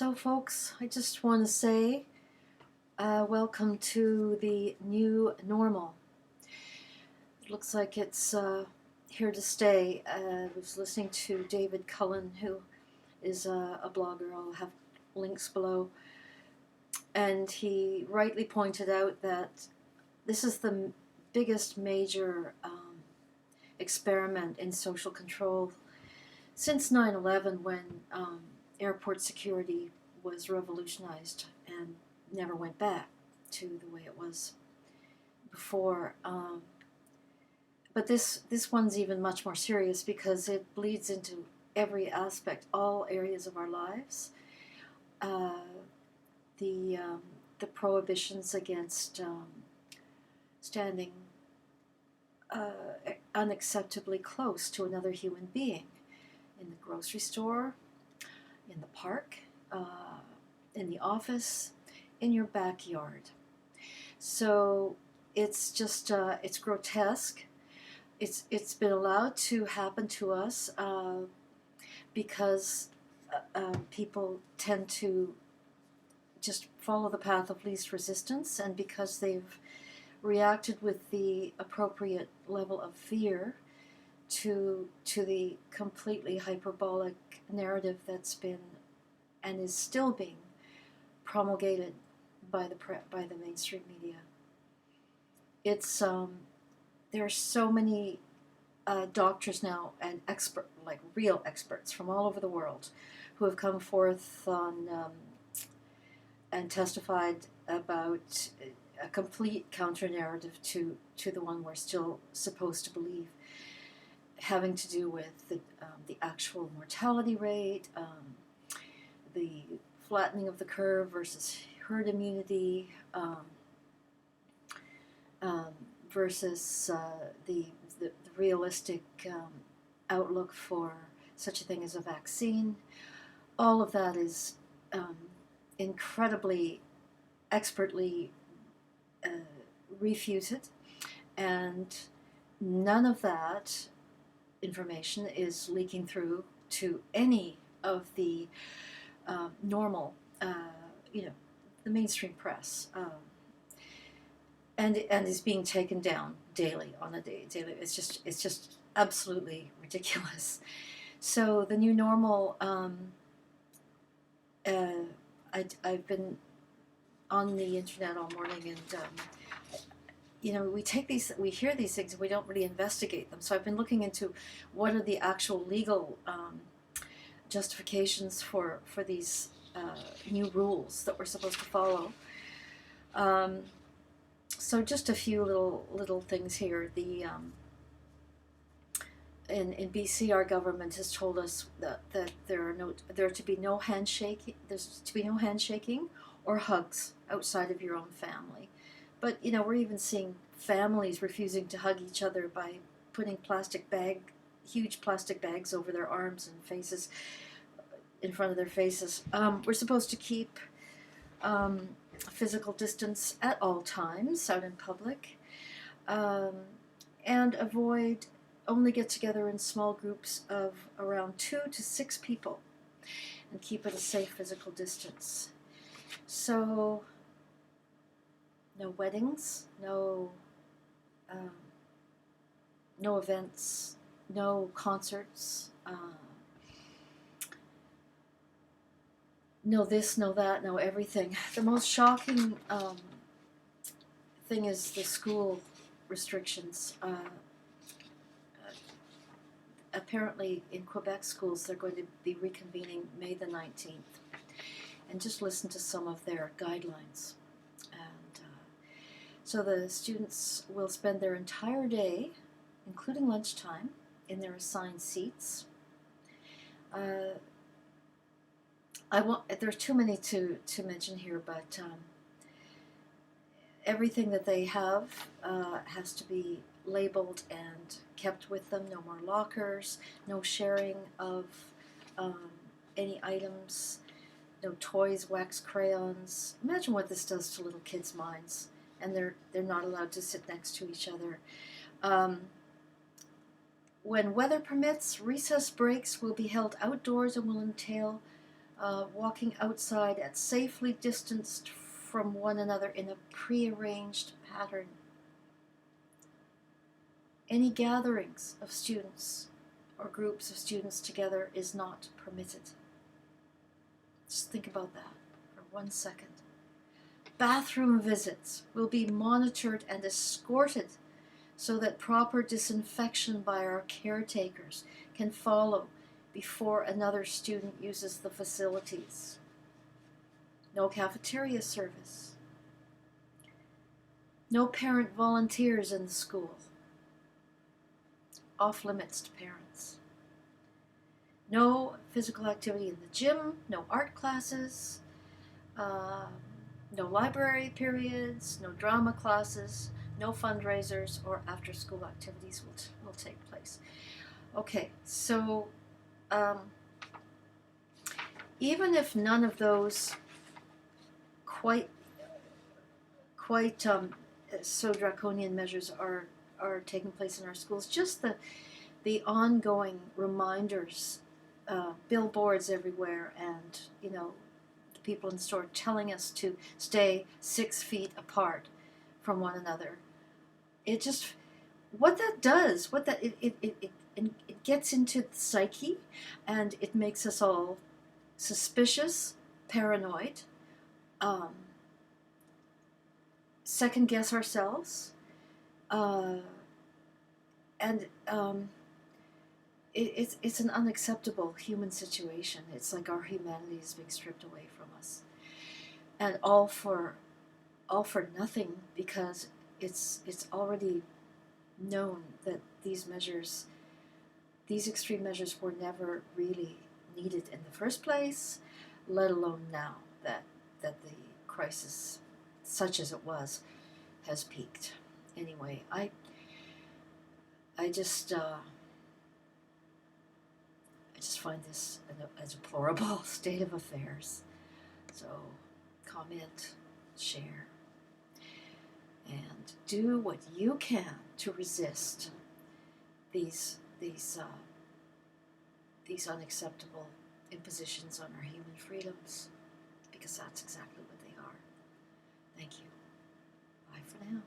So, folks, I just want to say welcome to the new normal. It looks like it's here to stay. I was listening to David Cullen, who is a blogger. I'll have links below. And he rightly pointed out that this is the biggest major experiment in social control since 9/11, when airport security was revolutionized and never went back to the way it was before. But this one's even much more serious because it bleeds into every aspect, all areas of our lives. Uh, the prohibitions against standing unacceptably close to another human being in the grocery store, in the park, in the office, in your backyard. So it's just it's grotesque. It's been allowed to happen to us because people tend to just follow the path of least resistance, and because they've reacted with the appropriate level of fear to the completely hyperbolic narrative that's been and is still being promulgated by the mainstream media. It's there are so many doctors now and real experts from all over the world, who have come forth on and testified about a complete counter narrative to the one we're still supposed to believe, having to do with the actual mortality rate, the flattening of the curve versus herd immunity, versus the realistic outlook for such a thing as a vaccine. All of that is incredibly expertly refuted, and none of that information is leaking through to any of the normal, the mainstream press, and is being taken down daily on a daily. It's just absolutely ridiculous. So the new normal. I've been on the internet all morning, and we hear these things, and we don't really investigate them. So I've been looking into what are the actual legal justifications for these new rules that we're supposed to follow. So just a few little things here. In BC, our government has told us that there to be no handshaking. There's to be no handshaking or hugs outside of your own family. But we're even seeing families refusing to hug each other by putting huge plastic bags over their arms and faces, in front of their faces. We're supposed to keep physical distance at all times out in public, and only get together in small groups of around 2 to 6 people, and keep at a safe physical distance. So no weddings, no events, no concerts, no this, no that, no everything. The most shocking thing is the school restrictions. Apparently in Quebec schools they're going to be reconvening May the 19th, and just listen to some of their guidelines. And so the students will spend their entire day, including lunchtime, in their assigned seats. There's too many to mention here, but everything that they have has to be labeled and kept with them. No more lockers, no sharing of any items, no toys, wax crayons. Imagine what this does to little kids' minds, and they're not allowed to sit next to each other. When weather permits, recess breaks will be held outdoors and will entail walking outside at safely distanced from one another in a prearranged pattern. Any gatherings of students or groups of students together is not permitted. Just think about that for 1 second. Bathroom visits will be monitored and escorted so that proper disinfection by our caretakers can follow before another student uses the facilities. No cafeteria service. No parent volunteers in the school. Off limits to parents. No physical activity in the gym, no art classes, no library periods, no drama classes, no fundraisers or after-school activities will take place. Okay, so even if none of those quite so draconian measures are taking place in our schools, just the ongoing reminders, billboards everywhere, and the people in the store telling us to stay 6 feet apart from one another. It just, what that does, it gets into the psyche, and it makes us all suspicious, paranoid, second guess ourselves, and it's an unacceptable human situation. It's like our humanity is being stripped away from us, and all for nothing, because it's already known that these extreme measures were never really needed in the first place, let alone now that the crisis, such as it was, has peaked. Anyway, I just find this a deplorable state of affairs. So comment, share, and do what you can to resist these unacceptable impositions on our human freedoms, because that's exactly what they are. Thank you. Bye for now.